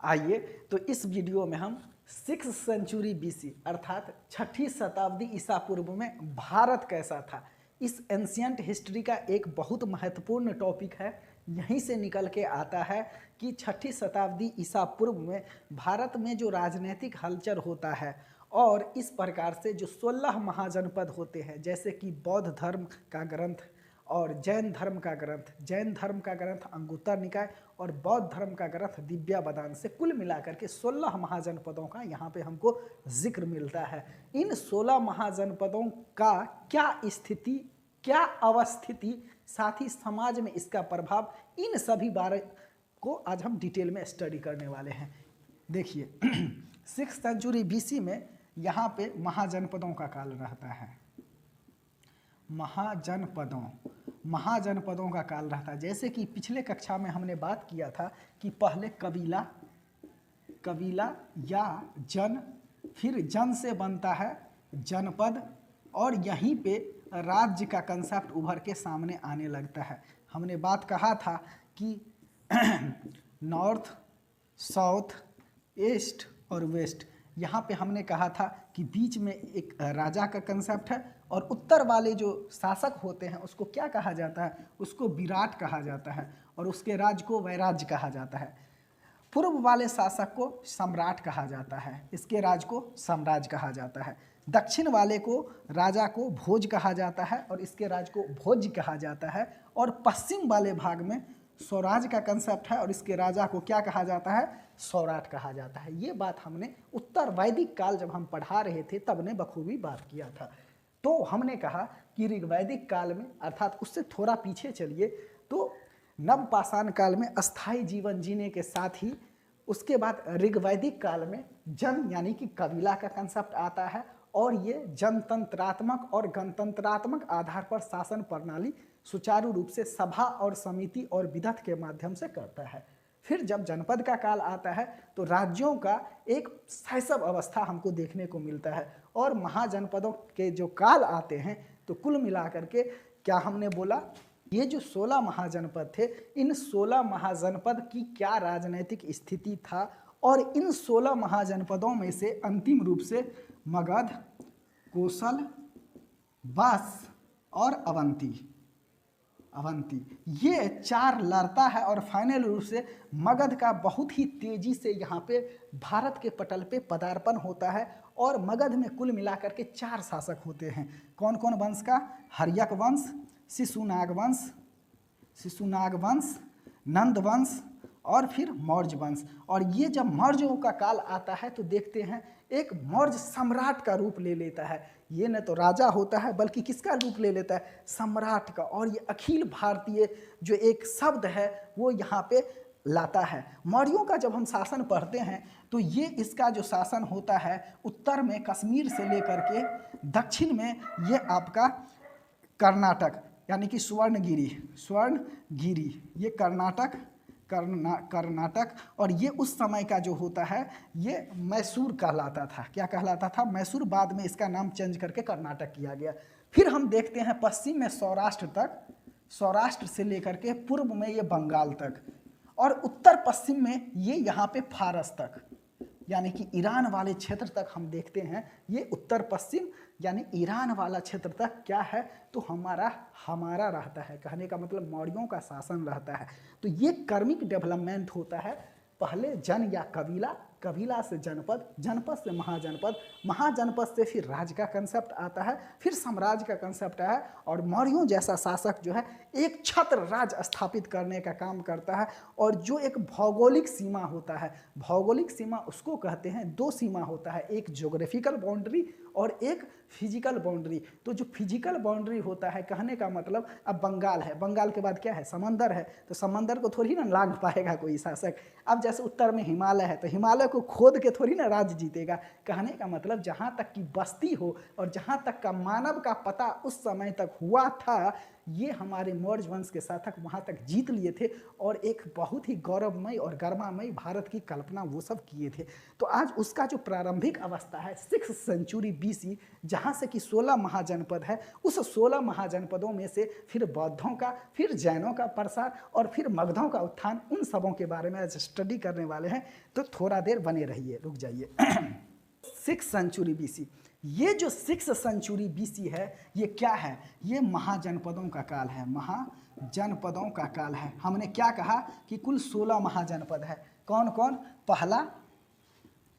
आइए तो इस वीडियो में हम 6th सेंचुरी बीसी अर्थात 6ठी शताब्दी ईसा पूर्व में भारत कैसा था, इस एंशियंट हिस्ट्री का एक बहुत महत्वपूर्ण टॉपिक है। यहीं से निकल के आता है कि 6ठी शताब्दी ईसा पूर्व में भारत में जो राजनीतिक हलचल होता है और इस प्रकार से जो 16 महाजनपद होते हैं, जैसे कि बौद्ध धर्म का ग्रंथ और जैन धर्म का ग्रंथ अंगुत्तर निकाय और बौद्ध धर्म का ग्रंथ दिव्यावदान से कुल मिलाकर के 16 महाजनपदों का यहाँ पे हमको जिक्र मिलता है। इन 16 महाजनपदों का क्या स्थिति, क्या अवस्थिति, साथ ही समाज में इसका प्रभाव, इन सभी बारे को आज हम डिटेल में स्टडी करने वाले हैं। देखिए 6th सेंचुरी बीसी में यहाँ पे महाजनपदों का काल रहता है। महाजनपदों का काल रहता है। जैसे कि पिछले कक्षा में हमने बात किया था कि पहले कबीला या जन, फिर जन से बनता है जनपद और यहीं पे राज्य का कंसेप्ट उभर के सामने आने लगता है। हमने बात कहा था कि नॉर्थ, साउथ, ईस्ट और वेस्ट, यहाँ पे हमने कहा था कि बीच में एक राजा का कंसेप्ट है और उत्तर वाले जो शासक होते हैं उसको क्या कहा जाता है, उसको विराट कहा जाता है और उसके राज्य को वैराज्य कहा जाता है। पूर्व वाले शासक को सम्राट कहा जाता है, इसके राज्य को साम्राज्य कहा जाता है। दक्षिण वाले को राजा को भोज कहा जाता है और इसके राज्य को भोज्य कहा जाता है। और पश्चिम वाले भाग में स्वराज का कंसेप्ट है और इसके राजा को क्या कहा जाता है, सौराठ कहा जाता है। ये बात हमने उत्तर वैदिक काल जब हम पढ़ा रहे थे तब ने बखूबी बात किया था। तो हमने कहा कि ऋग्वैदिक काल में, अर्थात उससे थोड़ा पीछे चलिए तो नवपाषाण काल में अस्थायी जीवन जीने के साथ ही उसके बाद ऋग्वैदिक काल में जन यानी कि कबीला का कंसेप्ट आता है और ये जनतंत्रात्मक और गणतंत्रात्मक आधार पर शासन प्रणाली सुचारू रूप से सभा और समिति और विधत के माध्यम से करता है। फिर जब जनपद का काल आता है तो राज्यों का एक शैशव अवस्था हमको देखने को मिलता है और महाजनपदों के जो काल आते हैं तो कुल मिलाकर के क्या हमने बोला, ये जो 16 महाजनपद थे, इन 16 महाजनपद की क्या राजनीतिक स्थिति था और इन 16 महाजनपदों में से अंतिम रूप से मगध, कोसल, बस और अवंती ये 4 लड़ता है और फाइनल रूप से मगध का बहुत ही तेजी से यहाँ पे भारत के पटल पे पदार्पण होता है। और मगध में कुल मिलाकर के 4 शासक होते हैं। कौन कौन वंश का, हर्यक वंश, शिशुनाग वंश, नंद वंश और फिर मौर्य वंश। और ये जब मौर्यों का काल आता है तो देखते हैं एक मौर्य सम्राट का रूप ले लेता है। ये न तो राजा होता है बल्कि किसका रूप ले लेता है, सम्राट का। और ये अखिल भारतीय जो एक शब्द है वो यहाँ पे लाता है। मौर्यों का जब हम शासन पढ़ते हैं तो ये इसका जो शासन होता है उत्तर में कश्मीर से लेकर के दक्षिण में ये आपका कर्नाटक यानी कि स्वर्णगिरी, ये कर्नाटक और ये उस समय का जो होता है ये मैसूर कहलाता था। क्या कहलाता था, मैसूर। बाद में इसका नाम चेंज करके कर्नाटक किया गया। फिर हम देखते हैं पश्चिम में सौराष्ट्र तक, सौराष्ट्र से लेकर के पूर्व में ये बंगाल तक और उत्तर पश्चिम में ये यहाँ पे फारस तक यानी कि ईरान वाले क्षेत्र तक हम देखते हैं। ये उत्तर पश्चिम यानी ईरान वाला क्षेत्र तक क्या है तो हमारा रहता है। कहने का मतलब मौर्यों का शासन रहता है। तो ये कर्मिक डेवलपमेंट होता है। पहले जन या कबीला से जनपद, जनपद से महाजनपद, महाजनपद से फिर राज्य का कंसेप्ट आता है, फिर साम्राज्य का कंसेप्ट है और मौर्यों जैसा शासक जो है एक छत्र राज्य स्थापित करने का काम करता है। और जो एक भौगोलिक सीमा होता है, भौगोलिक सीमा उसको कहते हैं, 2 सीमा होता है, एक ज्योग्राफिकल बाउंड्री और एक फिजिकल बाउंड्री। तो जो फिजिकल बाउंड्री होता है, कहने का मतलब अब बंगाल है, बंगाल के बाद क्या है, समंदर है, तो समंदर को थोड़ी ना लांघ पाएगा कोई शासक। अब जैसे उत्तर में हिमालय है तो हिमालय को खोद के थोड़ी ना राज्य जीतेगा। कहने का मतलब जहाँ तक की बस्ती हो और जहाँ तक का मानव का पता उस समय तक हुआ था, ये हमारे मौर्य वंश के शासक वहाँ तक जीत लिए थे और एक बहुत ही गौरवमय और गर्मामय भारत की कल्पना वो सब किए थे। तो आज उसका जो प्रारंभिक अवस्था है 6th सेंचुरी BC, जहाँ से कि 16 महाजनपद है, उस 16 महाजनपदों में से फिर बौद्धों का, फिर जैनों का प्रसार और फिर मगधों का उत्थान, उन सबों के बारे में आज स्टडी करने वाले हैं। तो थोड़ा देर बने रहिए, रुक जाइए। 6th सेंचुरी BC, ये जो 6th सेंचुरी BC है ये क्या है? ये महाजनपदों का काल है, महाजनपदों का काल है। हमने क्या कहा कि कुल 16 महाजनपद है। कौन कौन? पहला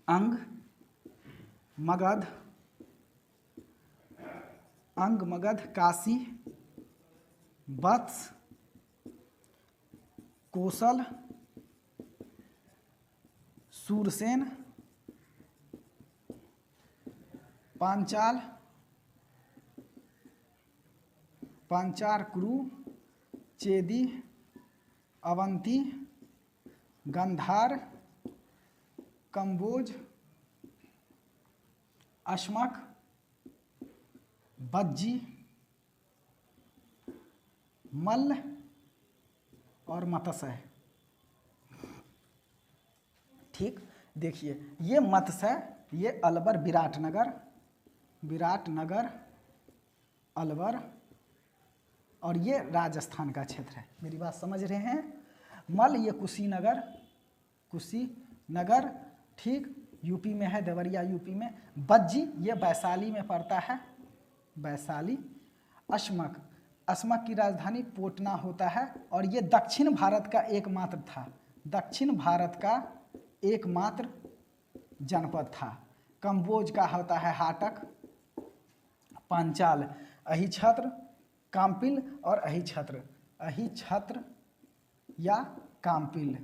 अंग मगध, अंग मगध, काशी, वत्स, कोसल, सूरसेन, पांचाल, कुरु, चेदी, अवंती, गंधार, कंबोज, अश्मक, बज्जी, मल्ल और मत्स्य। ठीक, देखिए ये मत्स्य, ये अलवर, विराटनगर, अलवर, और ये राजस्थान का क्षेत्र है। मेरी बात समझ रहे हैं? मल ये कुशीनगर, ठीक, यूपी में है, देवरिया यूपी में। बज्जी ये वैशाली में पड़ता है, वैशाली। अश्मक की राजधानी पटना होता है और ये दक्षिण भारत का एकमात्र था, दक्षिण भारत का एकमात्र जनपद था। कंबोज का होता है हाटक, पांचाल अहिछत्र, काम्पिल और अहिछत्र या काम्पिल।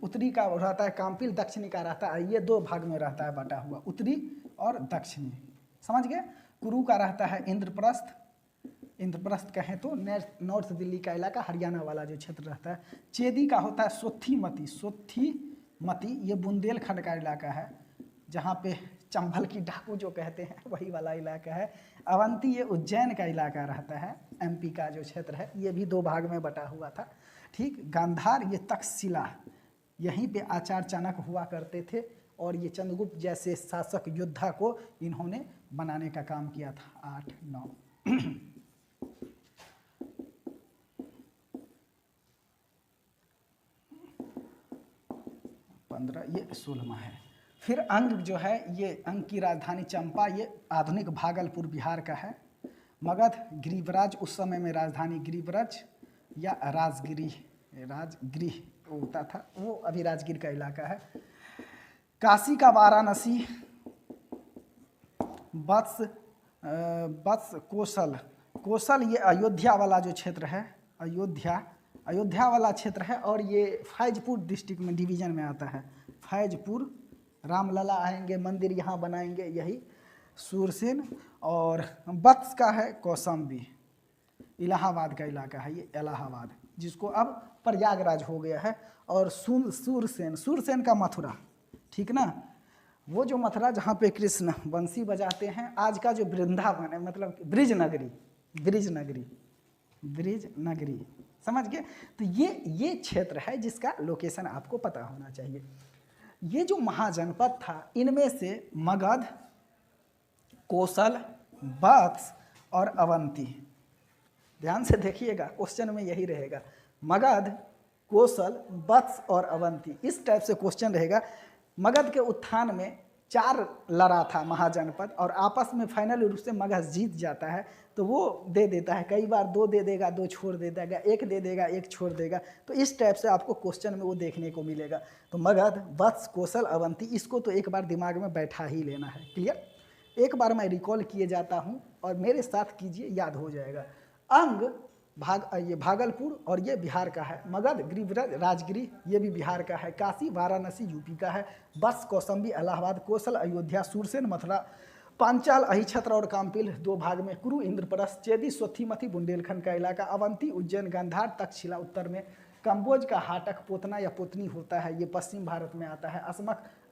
उत्तरी का रहता है काम्पिल, दक्षिणी का रहता है, ये दो भाग में रहता है बटा हुआ, उत्तरी और दक्षिणी, समझ गए। कुरु का रहता है इंद्रप्रस्थ कहें तो नॉर्थ दिल्ली का इलाका, हरियाणा वाला जो क्षेत्र रहता है। चेदी का होता है सोथीमती, ये बुंदेलखंड का इलाका है, जहाँ पे चंबल की डाकू जो कहते हैं वही वाला इलाका है। अवंती ये उज्जैन का इलाका रहता है, MP का जो क्षेत्र है, ये भी दो भाग में बटा हुआ था। ठीक, गांधार ये तक्षशिला, यहीं पे आचार्य चाणक्य हुआ करते थे और ये चंद्रगुप्त जैसे शासक योद्धा को इन्होंने बनाने का काम किया था। 8, 9 15, ये 16वां है। फिर अंग जो है, ये अंग की राजधानी चंपा, ये आधुनिक भागलपुर बिहार का है। मगध गिरिव्राज, उस समय में राजधानी गिरिव्रज या राजगृह होता था, वो अभी राजगीर का इलाका है। काशी का वाराणसी, वत्स कोसल ये अयोध्या वाला जो क्षेत्र है, अयोध्या वाला क्षेत्र है और ये फैजपुर डिस्ट्रिक्ट में डिवीजन में आता है। फैजपुर, रामलला आएंगे, मंदिर यहाँ बनाएंगे, यही सूरसेन। और वत्स का है कौशाम्बी, इलाहाबाद का इलाका है ये, इलाहाबाद, जिसको अब प्रयागराज हो गया है। और सूरसेन का मथुरा, ठीक ना, वो जो मथुरा जहाँ पे कृष्ण बंसी बजाते हैं, आज का जो वृंदावन है, मतलब ब्रिज नगरी, समझ गए। तो ये क्षेत्र है जिसका लोकेशन आपको पता होना चाहिए। ये जो महाजनपद था, इनमें से मगध, कोसल, वत्स और अवंती, ध्यान से देखिएगा, क्वेश्चन में यही रहेगा, मगध, कोसल, वत्स और अवंती, इस टाइप से क्वेश्चन रहेगा। मगध के उत्थान में 4 लड़ा था महाजनपद और आपस में फाइनल रूप से मगध जीत जाता है, तो वो दे देता है, कई बार 2 दे देगा, 2 छोड़ दे देगा, 1 दे देगा, 1 छोड़ देगा। तो इस टाइप से आपको क्वेश्चन में वो देखने को मिलेगा। तो मगध, वत्स, कोसल, अवंती, इसको तो एक बार दिमाग में बैठा ही लेना है। क्लियर? एक बार मैं रिकॉल किए जाता हूँ और मेरे साथ कीजिए, याद हो जाएगा। अंग ये भागलपुर और ये बिहार का है। मगध गिरिव्रज राजगिरी, ये भी बिहार का है। काशी वाराणसी यूपी का है। वत्स कौशाम्बी इलाहाबाद, कोसल अयोध्या, सूरसेन मथुरा, पांचाल अहिछत्र और काम्पिल 2 भाग में, कुरु इंद्रप्रस्थ, चेदी सोथीमती बुंदेलखंड का इलाका, अवंती उज्जैन, गांधार तक्षशिला उत्तर में, कंबोज का हाटक पोतना या पोतनी होता है, ये पश्चिम भारत में आता है।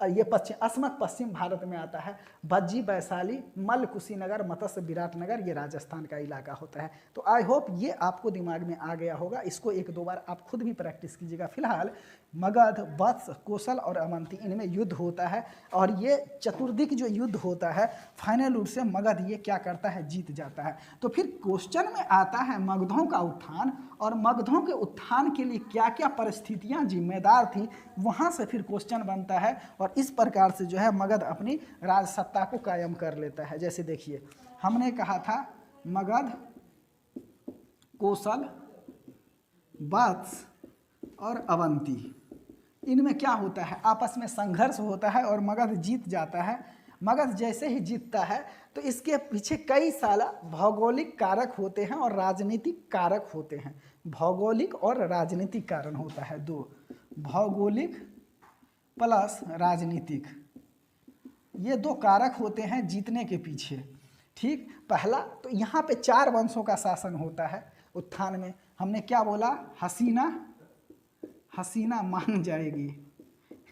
और ये पश्चिम अस्मत पश्चिम भारत में आता है। भज्जी, वैशाली, मल, कुशीनगर, मत्स्य, विराटनगर ये राजस्थान का इलाका होता है। तो आई होप ये आपको दिमाग में आ गया होगा। इसको एक दो बार आप खुद भी प्रैक्टिस कीजिएगा। फिलहाल मगध, वत्स, कौशल और अवंती इनमें युद्ध होता है और ये चतुर्दिक जो युद्ध होता है फाइनल रूप से मगध ये क्या करता है, जीत जाता है। तो फिर क्वेश्चन में आता है मगधों का उत्थान और मगधों के उत्थान के लिए क्या क्या परिस्थितियां जिम्मेदार थी, वहां से फिर क्वेश्चन बनता है और इस प्रकार से जो है मगध अपनी राजसत्ता को कायम कर लेता है। जैसे देखिए हमने कहा था मगध, कौशल, वत्स और अवंती, इनमें क्या होता है, आपस में संघर्ष होता है और मगध जीत जाता है। मगध जैसे ही जीतता है तो इसके पीछे कई सारा भौगोलिक कारक होते हैं और राजनीतिक कारक होते हैं। भौगोलिक और राजनीतिक कारण होता है दो, भौगोलिक प्लस राजनीतिक, ये दो कारक होते हैं जीतने के पीछे। ठीक, पहला तो यहाँ पे 4 वंशों का शासन होता है उत्थान में। हमने क्या बोला, हसीना मान जाएगी,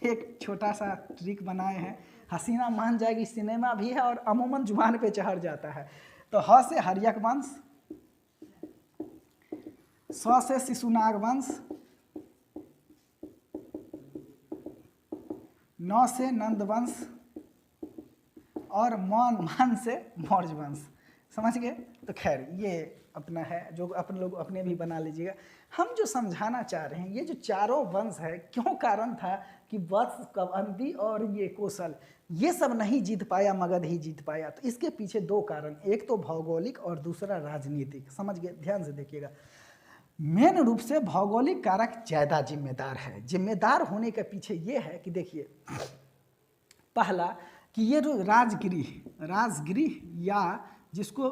एक छोटा सा ट्रिक बनाए हैं, हसीना मान जाएगी सिनेमा भी है और अमूमन जुबान पे चढ़ जाता है। तो ह से हर्यक वंश, स से शिशुनाग वंश, न से नंद वंश और मान से मौर्य वंश। समझ गए? तो खैर ये अपना है जो अपन लोग अपने भी बना लीजिएगा। हम जो समझाना चाह रहे हैं ये जो चारों वंश है, क्यों कारण था कि वत्स, अवंती और ये कौशल ये सब नहीं जीत पाया, मगध ही जीत पाया। तो इसके पीछे 2 कारण, एक तो भौगोलिक और दूसरा राजनीतिक। समझ गए? ध्यान से देखिएगा। मेन रूप से भौगोलिक कारक ज़्यादा जिम्मेदार है। जिम्मेदार होने के पीछे ये है कि देखिए पहला कि ये जो राजगिरी या जिसको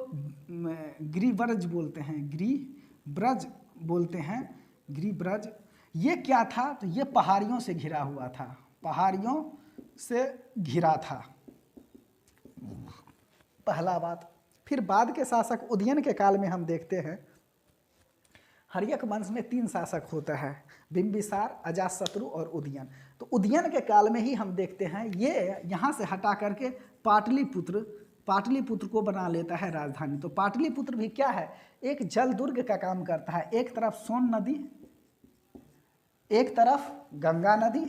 गिरिब्रज बोलते हैं, गिरिब्रज बोलते हैं, गिरिब्रज, ये क्या था, तो ये पहाड़ियों से घिरा हुआ था, पहाड़ियों से घिरा था, पहला बात। फिर बाद के शासक उदयन के काल में हम देखते हैं हर्यक वंश में 3 शासक होता है, बिंबिसार, अजातशत्रु और उदयन। तो उदयन के काल में ही हम देखते हैं ये यहाँ से हटा करके पाटलिपुत्र को बना लेता है राजधानी। तो पाटलिपुत्र भी क्या है, एक जल दुर्ग का काम करता है। एक तरफ सोन नदी, एक तरफ गंगा नदी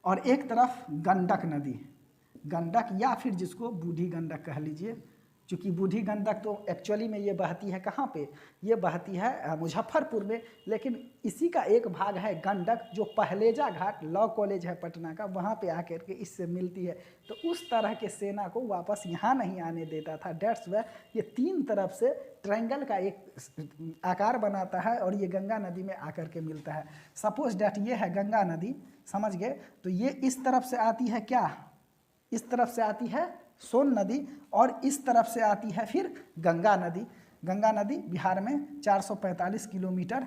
और एक तरफ गंडक नदी, गंडक या फिर जिसको बूढ़ी गंडक कह लीजिए, क्योंकि बूढ़ी गंडक तो एक्चुअली में ये बहती है कहाँ पे, ये बहती है मुजफ्फरपुर में, लेकिन इसी का एक भाग है गंडक जो पहलेजा घाट, लॉ कॉलेज है पटना का, वहाँ पे आकर के इससे मिलती है। तो उस तरह के सेना को वापस यहाँ नहीं आने देता था। डेट्स वे ये 3 तरफ से ट्रायंगल का एक आकार बनाता है और ये गंगा नदी में आकर के मिलता है। सपोज डैट ये है गंगा नदी, समझ गए? तो ये इस तरफ से आती है क्या, इस तरफ से आती है सोन नदी और इस तरफ से आती है फिर गंगा नदी। गंगा नदी बिहार में 445 किलोमीटर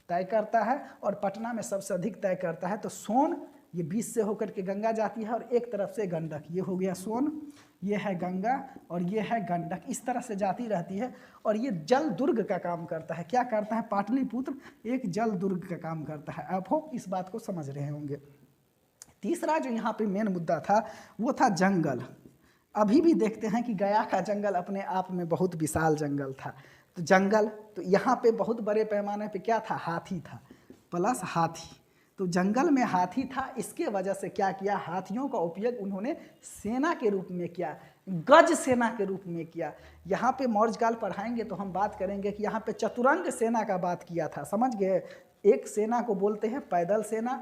तय करता है और पटना में सबसे अधिक तय करता है। तो सोन ये बीच से होकर के गंगा जाती है और एक तरफ से गंडक, ये हो गया सोन, ये है गंगा और ये है गंडक, इस तरह से जाती रहती है और ये जल दुर्ग का काम करता है। क्या करता है? पाटलिपुत्र एक जल दुर्ग का काम करता है। आप होप इस बात को समझ रहे होंगे। तीसरा जो यहाँ पे मेन मुद्दा था वो था जंगल। अभी भी देखते हैं कि गया का जंगल अपने आप में बहुत विशाल जंगल था। तो जंगल, तो यहाँ पे बहुत बड़े पैमाने पे क्या था, हाथी था प्लस हाथी। तो जंगल में हाथी था, इसके वजह से क्या किया, हाथियों का उपयोग उन्होंने सेना के रूप में किया, गज सेना के रूप में किया। यहाँ पे मौर्यकाल पढ़ाएंगे तो हम बात करेंगे कि यहाँ पे चतुरंग सेना का बात किया था। समझ गए? एक सेना को बोलते हैं पैदल सेना,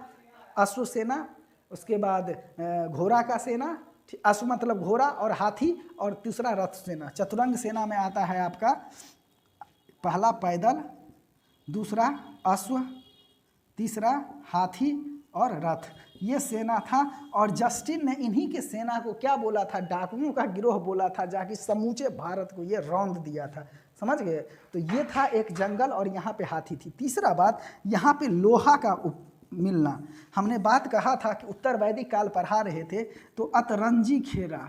अश्व सेना, उसके बाद घोड़ा का सेना, अश्व मतलब घोड़ा और हाथी, और तीसरा रथ सेना। चतुरंग सेना में आता है आपका पहला पैदल, दूसरा अश्व, तीसरा हाथी और रथ, ये सेना था। और जस्टिन ने इन्हीं के सेना को क्या बोला था, डाकुओं का गिरोह बोला था, जाके समूचे भारत को ये रौंद दिया था। समझ गए? तो ये था एक जंगल और यहाँ पे हाथी थी। तीसरा बात, यहाँ पे लोहा का मिलना। हमने बात कहा था कि उत्तर वैदिक काल पढ़ा रहे थे तो अतरंजी खेरा,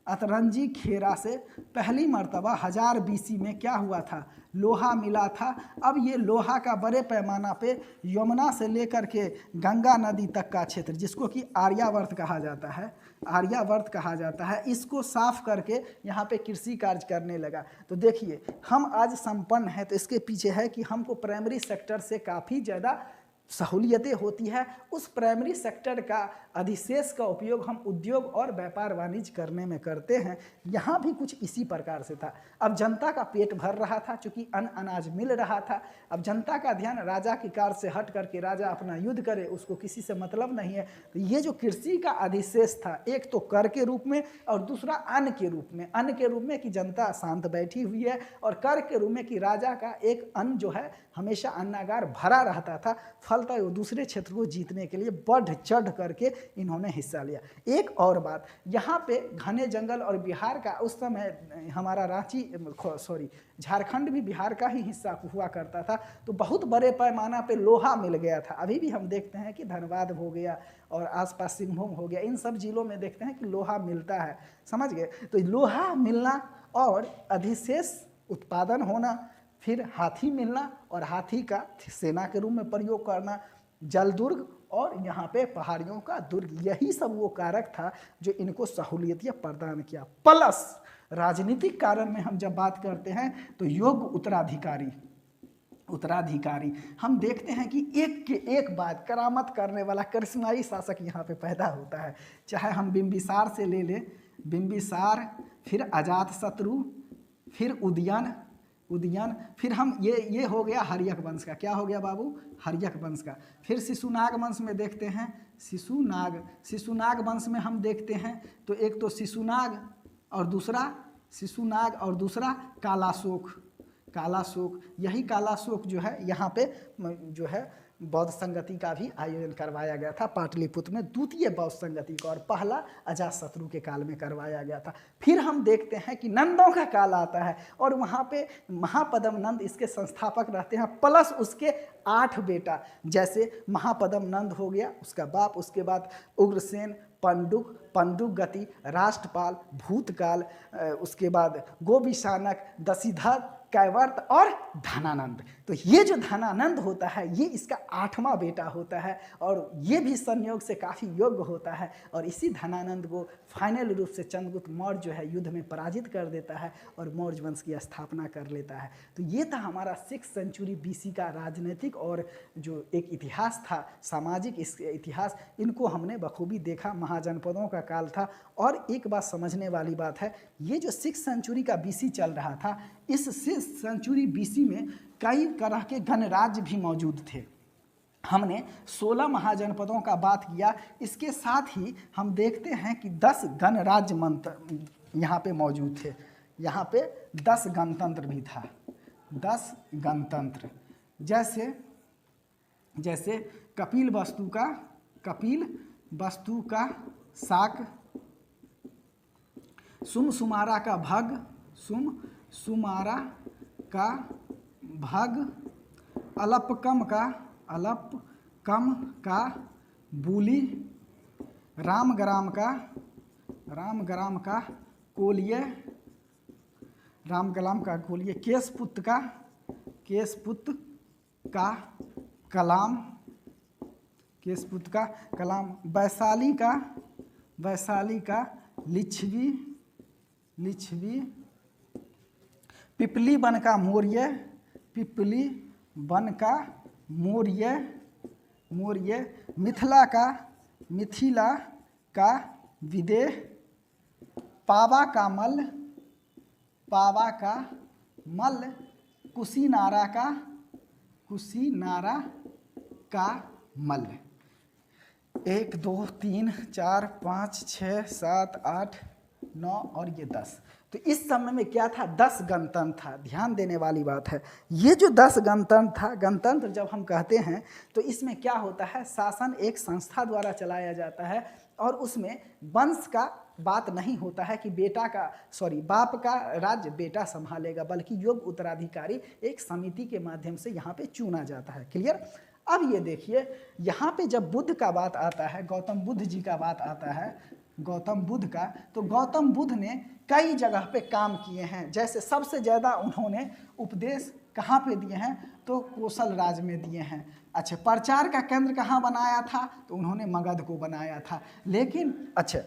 अतरंजी खेरा से पहली मर्तबा 1000 BC में क्या हुआ था, लोहा मिला था। अब ये लोहा का बड़े पैमाना पे यमुना से लेकर के गंगा नदी तक का क्षेत्र, जिसको कि आर्यावर्त कहा जाता है, आर्यावर्त कहा जाता है, इसको साफ करके यहाँ पे कृषि कार्य करने लगा। तो देखिए हम आज संपन्न हैं, तो इसके पीछे है कि हमको प्राइमरी सेक्टर से काफ़ी ज़्यादा सहूलियतें होती है। उस प्राइमरी सेक्टर का अधिशेष का उपयोग हम उद्योग और व्यापार वाणिज्य करने में करते हैं। यहाँ भी कुछ इसी प्रकार से था। अब जनता का पेट भर रहा था, चूँकि अन्न अनाज मिल रहा था। अब जनता का ध्यान राजा की कार से हट करके राजा अपना युद्ध करे, उसको किसी से मतलब नहीं है। तो ये जो कृषि का अधिशेष था, एक तो कर के रूप में और दूसरा अन्न के रूप में। अन्न के रूप में कि जनता शांत बैठी हुई है, और कर के रूप में कि राजा का एक अन्न जो है हमेशा अन्नागार भरा रहता था। फलता वो दूसरे क्षेत्र को जीतने के लिए बढ़ चढ़ करके इन्होंने हिस्सा लिया। एक और बात, यहाँ पे घने जंगल और बिहार का उस समय हमारा झारखंड भी बिहार का ही हिस्सा हुआ करता था। तो बहुत बड़े पैमाना पे लोहा मिल गया था। अभी भी हम देखते हैं कि धनबाद हो गया और आसपास सिंहभूम हो गया, इन सब जिलों में देखते हैं कि लोहा मिलता है, समझ गए। तो लोहा मिलना और अधिशेष उत्पादन होना, फिर हाथी मिलना और हाथी का सेना के रूप में प्रयोग करना, जलदुर्ग और यहाँ पे पहाड़ियों का दुर्ग, यही सब वो कारक था जो इनको सहूलियतें प्रदान किया। प्लस राजनीतिक कारण में हम जब बात करते हैं तो योग्य उत्तराधिकारी हम देखते हैं कि एक के एक बात करामत करने वाला करिश्माई शासक यहाँ पे पैदा होता है। चाहे हम बिंबिसार से ले लें, बिंबिसार, फिर अजातशत्रु, फिर उदयन, फिर हम ये हो गया हर्यक वंश का। क्या हो गया बाबू, हर्यक वंश का। फिर शिशुनाग वंश में देखते हैं, शिशुनाग वंश में हम देखते हैं तो एक तो शिशुनाग और दूसरा कालाशोक। यही कालाशोक जो है यहाँ पे जो है बौद्ध संगति का भी आयोजन करवाया गया था पाटलिपुत्र में, द्वितीय बौद्ध संगति का, और पहला अजातशत्रु के काल में करवाया गया था। फिर हम देखते हैं कि नंदों का काल आता है और वहाँ पे महापद्म नंद इसके संस्थापक रहते हैं, प्लस उसके 8 बेटा, जैसे महापद्म नंद हो गया उसका बाप, उसके बाद उग्रसेन, पंडुगति, राष्ट्रपाल, भूतकाल, उसके बाद गोविशानक, दशीधर, कैवर्त और धनानंद। तो ये जो धनानंद होता है ये इसका 8वां बेटा होता है और ये भी संयोग से काफ़ी योग्य होता है। और इसी धनानंद को फाइनल रूप से चंद्रगुप्त मौर्य जो है युद्ध में पराजित कर देता है और मौर्य वंश की स्थापना कर लेता है। तो ये था हमारा 6th सेंचुरी BC का राजनीतिक और जो एक इतिहास था, सामाजिक इतिहास, इनको हमने बखूबी देखा। महाजनपदों का काल था। और एक बात समझने वाली बात है, ये जो 6th सेंचुरी का BC चल रहा था, इस 6th सेंचुरी BC में कई तरह के गणराज्य भी मौजूद थे। हमने 16 महाजनपदों का बात किया। इसके साथ ही हम देखते हैं कि 10 गणराज्य मंत्र यहाँ पे मौजूद थे। यहाँ पे 10 गणतंत्र भी था, 10 गणतंत्र, जैसे कपिल वस्तु का शाक, सुमारा का भग, अलपकम का बूली, रामग्राम का कोलिये, केशपुत का कलाम, वैशाली का लिच्छवी, पिपली बन का मौर्य, मिथिला का विदेह, पावा का मल, कुशीनारा का मल। 1 2 3 4 5 6 7 8 9 और ये 10। तो इस समय में क्या था, 10 गणतंत्र था। ध्यान देने वाली बात है, ये जो 10 गणतंत्र था, गणतंत्र जब हम कहते हैं तो इसमें क्या होता है, शासन एक संस्था द्वारा चलाया जाता है और उसमें वंश का बात नहीं होता है कि बाप का राज्य बेटा संभालेगा, बल्कि योग्य उत्तराधिकारी एक समिति के माध्यम से यहाँ पे चुना जाता है। क्लियर। अब ये देखिए, यहाँ पे जब बुद्ध का बात आता है, गौतम बुद्ध जी का बात आता है, गौतम बुद्ध का, तो गौतम बुद्ध ने कई जगह पे काम किए हैं। जैसे सबसे ज़्यादा उन्होंने उपदेश कहाँ पे दिए हैं, तो कौशल राज में दिए हैं। अच्छा, प्रचार का केंद्र कहाँ बनाया था, तो उन्होंने मगध को बनाया था। लेकिन अच्छा,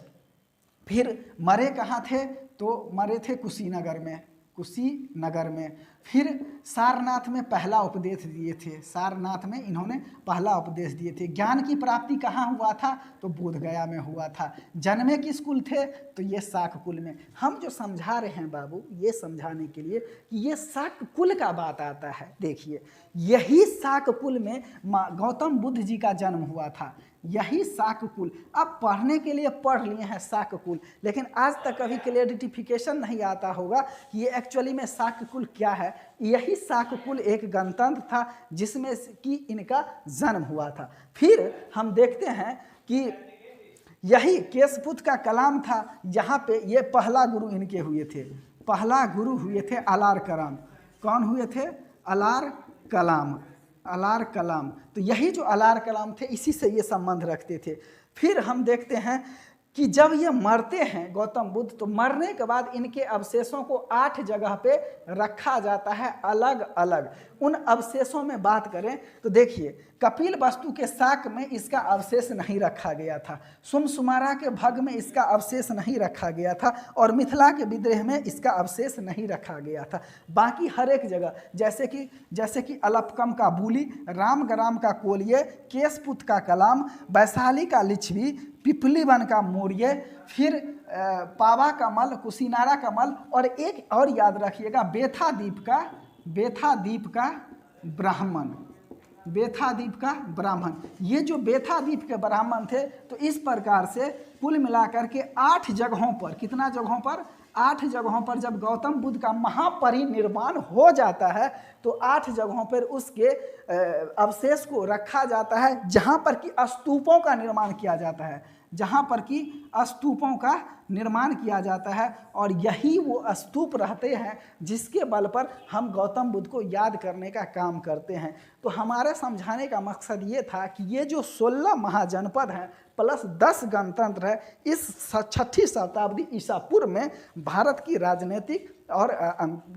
फिर मरे कहाँ थे, तो मरे थे कुशीनगर में, कुशीनगर में। फिर सारनाथ में पहला उपदेश दिए थे, सारनाथ में इन्होंने पहला उपदेश दिए थे। ज्ञान की प्राप्ति कहाँ हुआ था, तो बोधगया में हुआ था। जन्मे किस कुल थे, तो ये शाक कुल में। हम जो समझा रहे हैं बाबू, ये समझाने के लिए कि ये शाक कुल का बात आता है। देखिए, यही शाक कुल में गौतम बुद्ध जी का जन्म हुआ था, यही शाककुल। अब पढ़ने के लिए पढ़ लिए हैं शाककुल, लेकिन आज तक कभी क्लियरिटिफिकेशन नहीं आता होगा कि ये एक्चुअली में शाककुल क्या है। यही शाककुल एक गणतंत्र था जिसमें कि इनका जन्म हुआ था। फिर हम देखते हैं कि यही केशपुत का कलाम था, जहाँ पे ये पहला गुरु इनके हुए थे। पहला गुरु हुए थे अलार कलाम। कौन हुए थे, अलार कलाम, अलार कलाम। तो यही जो अलार कलाम थे, इसी से ये संबंध रखते थे। फिर हम देखते हैं कि जब ये मरते हैं गौतम बुद्ध, तो मरने के बाद इनके अवशेषों को 8 जगह पे रखा जाता है, अलग अलग। उन अवशेषों में बात करें तो देखिए, कपिल वस्तु के शाक में इसका अवशेष नहीं रखा गया था, सुमसुमारा के भग में इसका अवशेष नहीं रखा गया था, और मिथिला के विद्रोह में इसका अवशेष नहीं रखा गया था। बाकी हर एक जगह, जैसे कि अलपकम का बूली, रामग्राम का कोलिये, केशपुत का कलाम, वैशाली का लिच्छवी, पिपलीवन का मौर्य, फिर पावा का मल, कुशीनारा का मल, और एक और याद रखिएगा, बेथा द्वीप का ब्राह्मण, बेथा द्वीप का ब्राह्मण। ये जो बेथा द्वीप के ब्राह्मण थे, तो इस प्रकार से कुल मिलाकर के 8 जगहों पर, कितना जगहों पर, 8 जगहों पर जब गौतम बुद्ध का महापरिनिर्वाण हो जाता है, तो 8 जगहों पर उसके अवशेष को रखा जाता है, जहाँ पर कि स्तूपों का निर्माण किया जाता है, जहाँ पर कि स्तूपों का निर्माण किया जाता है। और यही वो स्तूप रहते हैं जिसके बल पर हम गौतम बुद्ध को याद करने का काम करते हैं। तो हमारे समझाने का मकसद ये था कि ये जो 16 महाजनपद हैं प्लस 10 गणतंत्र है, इस 6ठी शताब्दी ईसा पूर्व में भारत की राजनीतिक और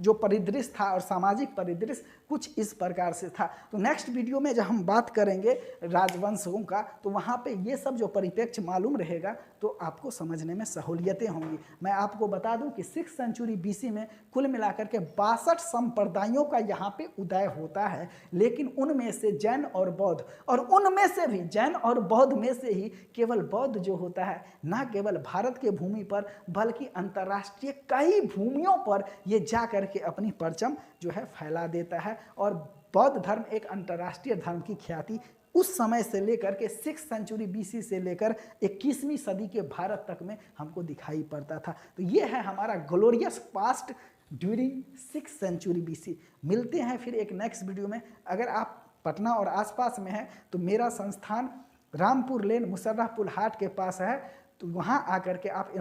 जो परिदृश्य था और सामाजिक परिदृश्य कुछ इस प्रकार से था। तो नेक्स्ट वीडियो में जब हम बात करेंगे राजवंशों का, तो वहाँ पे ये सब जो परिप्रेक्ष्य मालूम रहेगा, तो आपको समझने में सहूलियतें होंगी। मैं आपको बता दूं कि 6th सेंचुरी BC में कुल मिलाकर के 62 संप्रदायों का यहाँ पे उदय होता है, लेकिन उनमें से जैन और बौद्ध, और उनमें से भी जैन और बौद्ध में से ही केवल बौद्ध जो होता है, ना केवल भारत के भूमि पर बल्कि अंतर्राष्ट्रीय कई भूमियों पर ये जा करके अपनी परचम जो है फैला देता है। और बौद्ध धर्म एक अंतर्राष्ट्रीय धर्म की ख्याति उस समय से लेकर के 6th सेंचुरी BC से लेकर 21वीं सदी के भारत तक में हमको दिखाई पड़ता था। तो ये है हमारा glorious past during 6th century BC। मिलते हैं फिर एक नेक्स्ट वीडियो में। अगर आप पटना और आसपास में हैं, तो मेरा संस्थान रामपुर लेन मुशर्रफपुर हाट के पास है, तो वहाँ आकर के आप